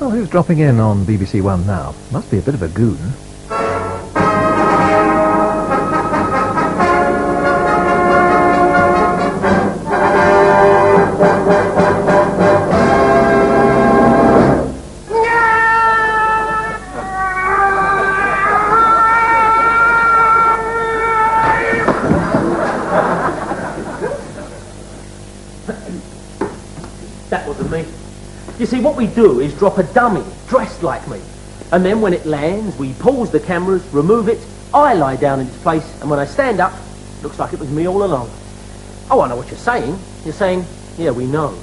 Well, who's dropping in on BBC1 now? Must be a bit of a goon. That wasn't me. You see, what we do is drop a dummy dressed like me. And then when it lands, we pause the cameras, remove it, I lie down in its place, and when I stand up, it looks like it was me all along. Oh, I know what you're saying. You're saying, yeah, we know.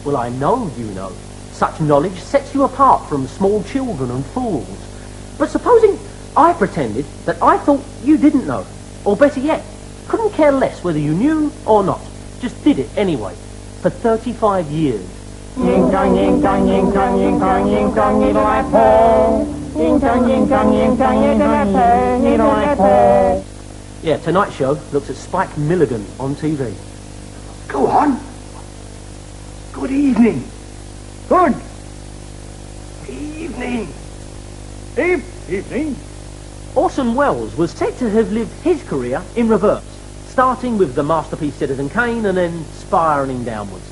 Well, I know you know. Such knowledge sets you apart from small children and fools. But supposing I pretended that I thought you didn't know, or better yet, couldn't care less whether you knew or not, just did it anyway, for 35 years. Yeah, tonight's show looks at Spike Milligan on TV. Go on. Good evening. Good evening. Evening. Orson Welles was said to have lived his career in reverse, starting with the masterpiece Citizen Kane and then spiralling downwards.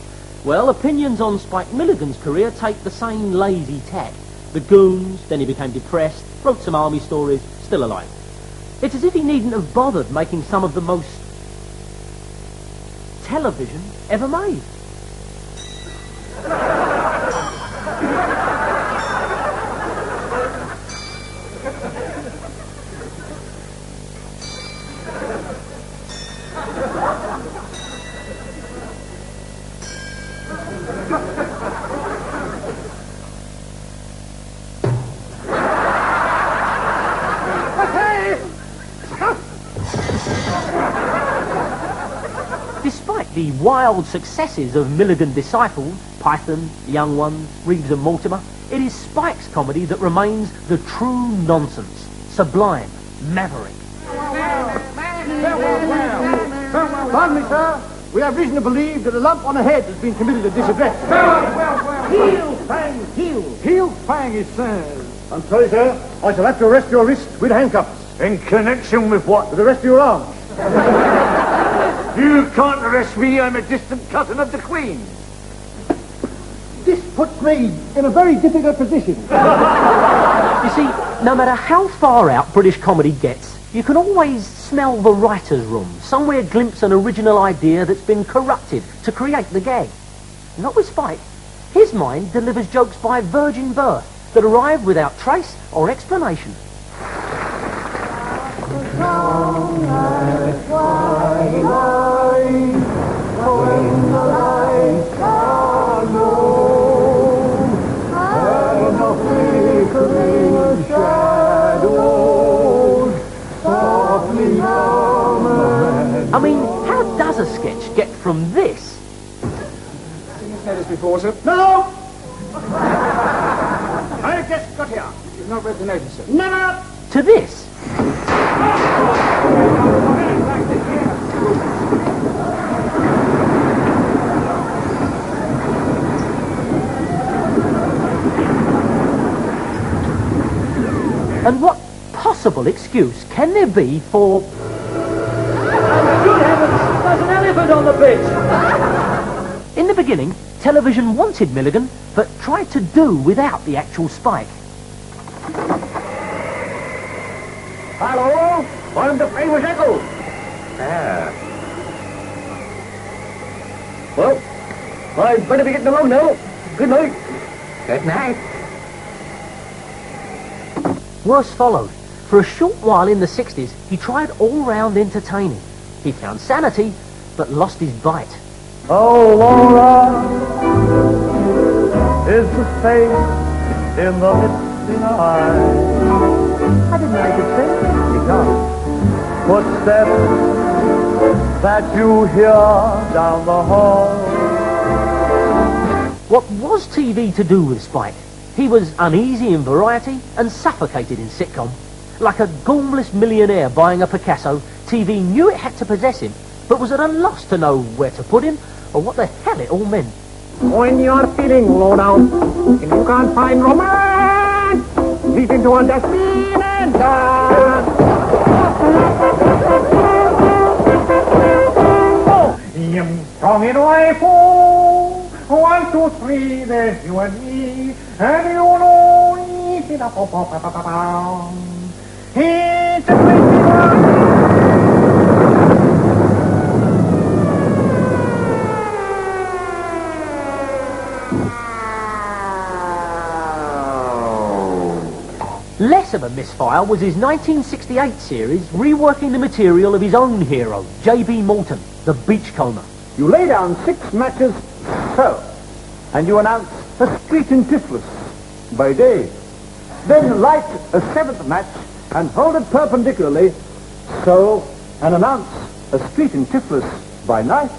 Well, opinions on Spike Milligan's career take the same lazy tack. The Goons, then he became depressed, wrote some army stories, still alive. It's as if he needn't have bothered making some of the most television ever made. Despite the wild successes of Milligan disciples, Python, Young Ones, Reeves and Mortimer, it is Spike's comedy that remains the true nonsense, sublime, maverick. Pardon me, sir. We have reason to believe that a lump on the head has been committed at this address. Heel, Fang, heel. Heel, Fang, it says. I'm sorry, sir. I shall have to arrest your wrist with handcuffs. In connection with what? With the rest of your arms. You can't arrest me. I'm a distant cousin of the Queen. This puts me in a very difficult position. You see, no matter how far out British comedy gets, you can always smell the writer's room, somewhere glimpse an original idea that's been corrupted to create the gag. Not with Spike. His mind delivers jokes by virgin birth that arrive without trace or explanation. I mean, how does a sketch get from this? Seen this notice before, sir? No! I just got here. You've not read the notice, sir? No! To this? And what possible excuse can there be for... Good heavens, there's an elephant on the pitch! In the beginning, television wanted Milligan, but tried to do without the actual Spike. Hello, I'm the famous Echo. Well, I'd better be getting along now. Good night. Good night. Worse followed. For a short while in the 60s, he tried all-round entertaining. He found sanity, but lost his bite. Oh, Laura is the face in the misty night. I didn't know I could sing. You can't. Footsteps that you hear down the hall. What was TV to do with Spike? He was uneasy in variety and suffocated in sitcom. Like a gormless millionaire buying a Picasso, TV knew it had to possess him, but was at a loss to know where to put him or what the hell it all meant. When you're feeling low down and you can't find romance, leap into a dustbin and dance. Oh, strong in life, oh, 1, 2, 3, there's you and me, and you know it's in a pop. It's a crazy one. Less of a misfire was his 1968 series reworking the material of his own hero, J.B. Morton, the beachcomber. You lay down 6 matches, so, and you announce a street in Tiflis by day. Then light a 7th match and hold it perpendicularly, so, and announce a street in Tiflis by night.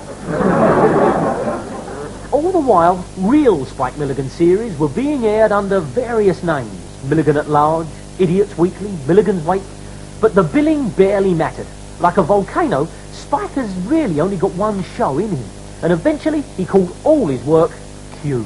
All the while, real Spike Milligan series were being aired under various names. Milligan at Large, Idiots Weekly, Milligan's Wake. But the billing barely mattered. Like a volcano, Spike has really only got one show in him. And eventually, he called all his work Q.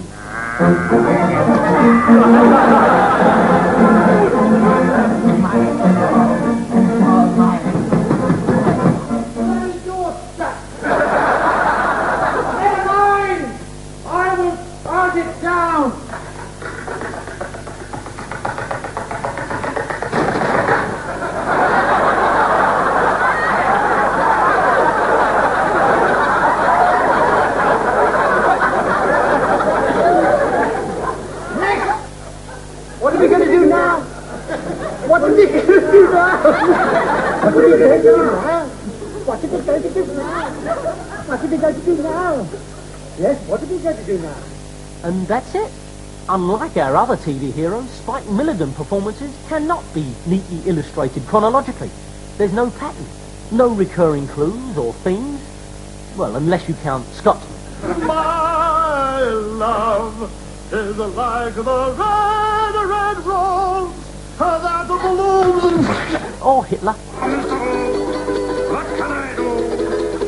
What are we going to do now? What are we going to do now? What are we going to do now? What are we going to do now? What are we going to do now? Yes, what are we going to do now? And that's it. Unlike our other TV heroes, Spike Milligan performances cannot be neatly illustrated chronologically. There's no pattern, no recurring clues or themes. Well, unless you count Scotsman. My love is like the red rose that blooms. Or Hitler. What can I do?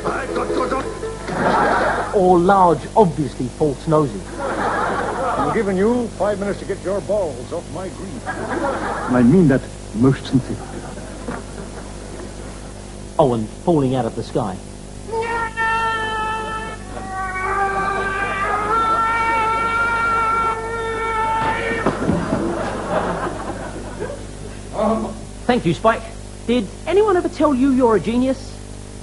I got to do. Or large, obviously false noses. I'm giving you 5 minutes to get your balls off my green. And I mean that most sincerely. Oh, and falling out of the sky. Thank you, Spike. Did anyone ever tell you you're a genius?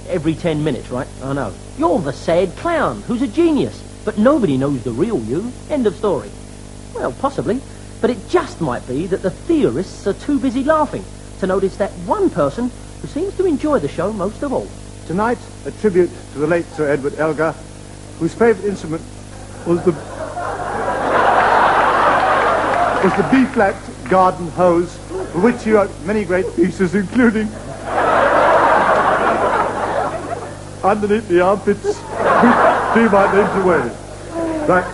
Every 10 minutes, right? I know. You're the sad clown who's a genius, but nobody knows the real you. End of story. Well, possibly, but it just might be that the theorists are too busy laughing to notice that one person who seems to enjoy the show most of all. Tonight, a tribute to the late Sir Edward Elgar, whose favourite instrument was the B-flat garden hose, for which he wrote many great pieces, including Underneath the Armpits, Three My Names Away. Right.